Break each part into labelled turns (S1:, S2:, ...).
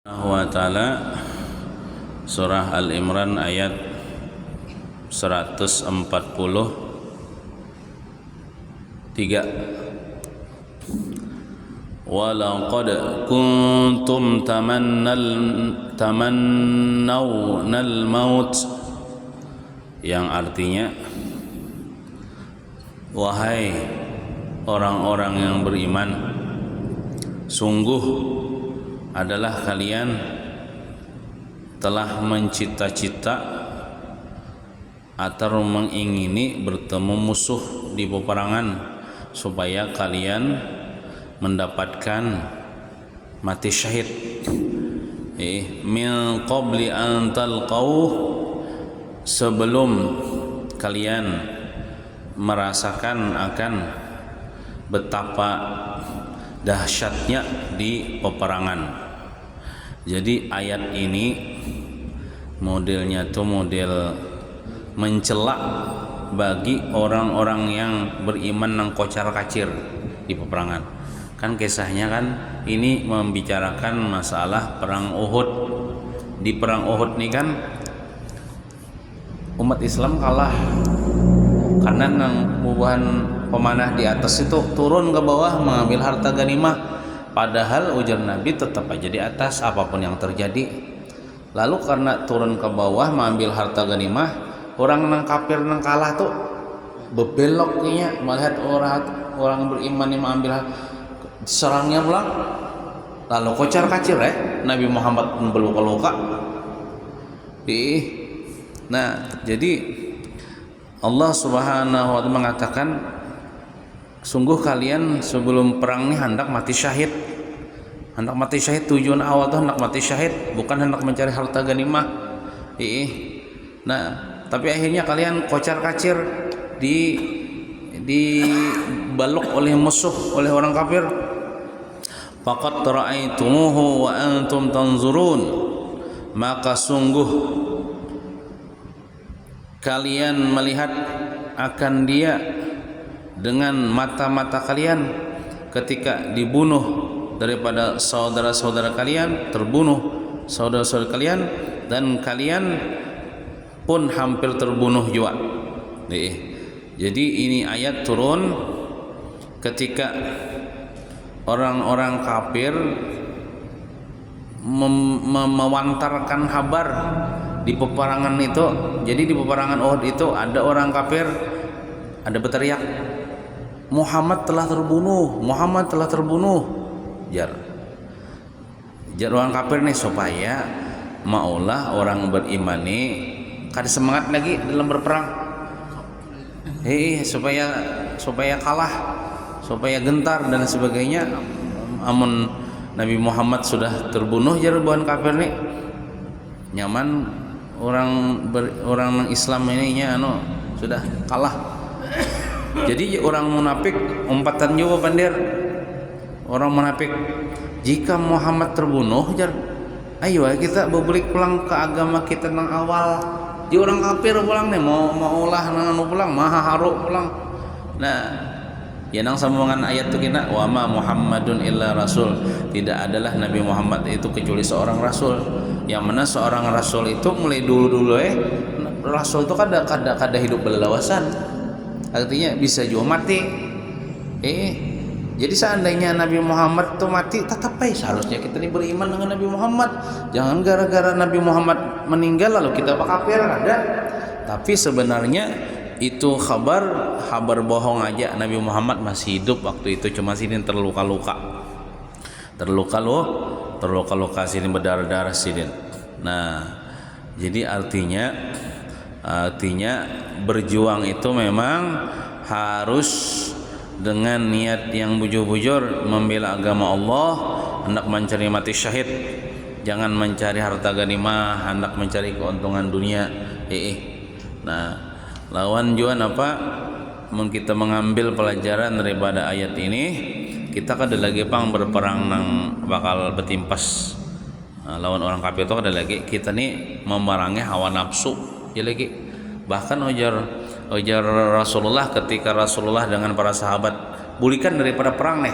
S1: Wa ta'ala surah Al-Imran ayat 143. Walaqad kuntum tamannawnal maut, yang artinya wahai orang-orang yang beriman, sungguh adalah kalian telah mencita-cita atau mengingini bertemu musuh di peperangan supaya kalian mendapatkan mati syahid. Min qabli an talqaw, sebelum kalian merasakan akan betapa dahsyatnya di peperangan. Jadi ayat ini modelnya tuh model mencela bagi orang-orang yang beriman nang kocar kacir di peperangan. Kan kisahnya kan ini membicarakan masalah perang Uhud. Di perang Uhud nih kan umat Islam kalah karena nang bubuhan pemanah di atas itu turun ke bawah mengambil harta ganimah. Padahal ujar Nabi tetap aja di atas apapun yang terjadi. Lalu karena turun ke bawah mengambil harta ganimah, orang nang kafir nang kalah tuh bebeloknya melihat orang beriman yang mengambil serangnya pulang. Lalu kocar kacir Nabi Muhammad pun berluka-luka. Nah, jadi Allah Subhanahu wa ta'ala mengatakan, sungguh kalian sebelum perang ini hendak mati syahid. Hendak mati syahid, tujuan awal itu hendak mati syahid, bukan hendak mencari harta ganimah. Nah, tapi akhirnya kalian kocar kacir dibalok oleh musuh, oleh orang kafir. Faqad ra'aitumuhu wa antum tanzurun, maka sungguh kalian melihat akan dia dengan mata-mata kalian ketika dibunuh daripada saudara-saudara kalian, terbunuh saudara-saudara kalian, dan kalian pun hampir terbunuh juga. Jadi ini ayat turun ketika orang-orang kafir mewantarkan kabar di peperangan itu. Jadi di peperangan Uhud itu ada orang kafir ada berteriak, Muhammad telah terbunuh, Muhammad telah terbunuh. Jar orang kafir nih supaya maulah orang beriman nih kada semangat lagi dalam berperang. Supaya kalah, supaya gentar dan sebagainya. Amun Nabi Muhammad sudah terbunuh jar buan kafir nih, nyaman orang Islam ini sudah kalah. Jadi orang munafik umpatan juga pandir. Orang munafik, jika Muhammad terbunuh jar, ayo kita berbalik pulang ke agama kita nang awal. Di orang kafir pulang nih mau ulah nang pulang maha haru pulang. Nah, ya nang sambungan ayat tu kena wa ma Muhammadun illa rasul, tidak adalah Nabi Muhammad itu kecuali seorang rasul. Yang mana seorang rasul itu mulai dulu rasul itu kada hidup berlawasan. Artinya bisa juga mati. Jadi seandainya Nabi Muhammad itu mati, tetap seharusnya kita ini beriman dengan Nabi Muhammad. Jangan gara-gara Nabi Muhammad meninggal lalu kita kafir, ada. Tapi sebenarnya itu kabar bohong aja. Nabi Muhammad masih hidup waktu itu, cuma sini terluka-luka sini berdarah-darah sini. Nah, jadi artinya berjuang itu memang harus dengan niat yang bujur-bujur membela agama Allah, hendak mencari mati syahid, jangan mencari harta ganimah, hendak mencari keuntungan dunia. Nah, lawan juan apa? Kita mengambil pelajaran daripada ayat ini, kita kada lagi berperang nang bakal betimpas lawan orang kafir itu, kada lagi kita nih memerangi hawa nafsu. Ya lagi bahkan ujar Rasulullah ketika Rasulullah dengan para sahabat bulikan daripada perang nih,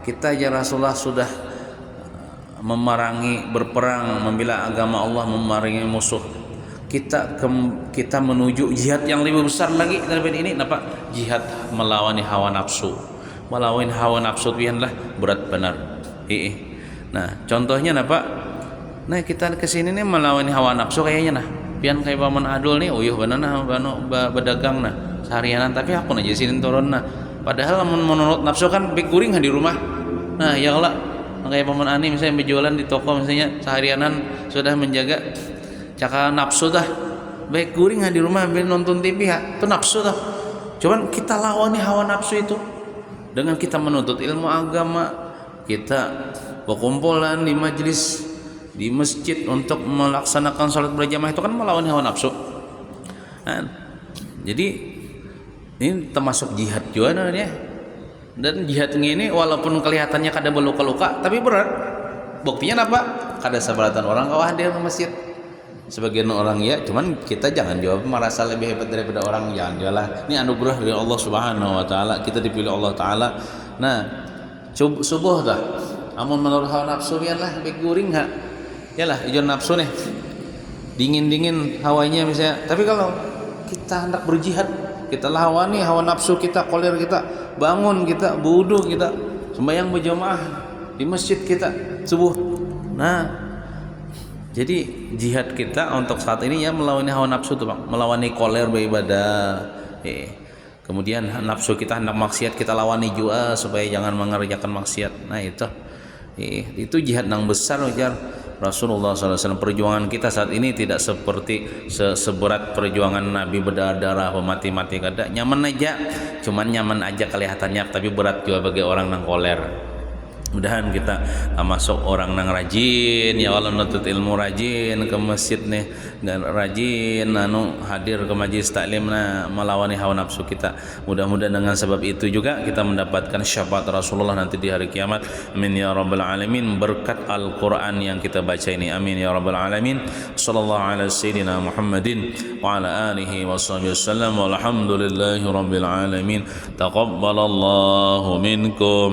S1: kita aja Rasulullah sudah memerangi, berperang membela agama Allah, memerangi musuh. Kita menuju jihad yang lebih besar lagi daripada ini. Nampak? Jihad melawan hawa nafsu. Melawan hawa nafsu pianlah berat benar. Nah, contohnya nampak? Nah, kita kesini nih melawan hawa nafsu kayaknya nah. Pian kayak paman adul nih, uyuh benar nah, berdagang nah seharianan, tapi aku aja sini turun nah. Padahal menurut nafsu kan baik kuring di rumah. Nah, ya Allah, kayak paman ani misalnya berjualan di toko misalnya seharianan sudah menjaga cakap nafsu dah. Baik kuring di rumah ambil nonton TV ya, itu nafsu dah. Cuman kita lawan hawa nafsu itu dengan kita menuntut ilmu agama, kita berkumpulan di majelis di masjid untuk melaksanakan salat berjamaah, itu kan melawan hawa nafsu. Nah, jadi ini termasuk jihad juga namanya. Dan jihad ini walaupun kelihatannya kada berluka-luka tapi berat. Buktinya apa? Kada sabaratan orang kau hadir ke masjid. Sebagian orang ya, cuman kita jangan jawab merasa lebih hebat daripada orang, jangan jualah. Ini anugerah dari Allah Subhanahu wa taala, kita dipilih Allah taala. Nah, subuh dah. Amun menurut hawa nafsu biarlah baik guring enggak. Yalah, ijon nafsu nih. Dingin-dingin hawanya misalnya. Tapi kalau kita hendak berjihad, kita lawan nih hawa nafsu kita, koler kita, bangun kita, wudu kita, sembahyang berjamaah di masjid kita subuh. Nah, jadi jihad kita untuk saat ini ya melawan hawa nafsu tuh Bang, melawan koler beribadah. Kemudian nafsu kita hendak maksiat, kita lawan juga supaya jangan mengerjakan maksiat. Nah, itu jihad yang besar ujar Rasulullah SAW. Perjuangan kita saat ini tidak seperti seberat perjuangan Nabi berdarah mati-mati kada. Nyaman aja, cuman nyaman aja kelihatannya, tapi berat juga bagi orang nang koler. Mudahan kita masuk orang nang rajin ya Allah, nutut ilmu rajin ke masjid nih, dan rajin hadir ke majlis taklim melawani hawa nafsu kita. Mudah-mudahan dengan sebab itu juga kita mendapatkan syafaat Rasulullah nanti di hari kiamat. Amin ya rabbal alamin, berkat Al-Qur'an yang kita baca ini. Amin ya rabbal alamin. Sallallahu ala sayyidina Muhammadin wa ala alihi washabihi wasallam, walhamdulillahi rabbil alamin. Taqabbalallahu minkum.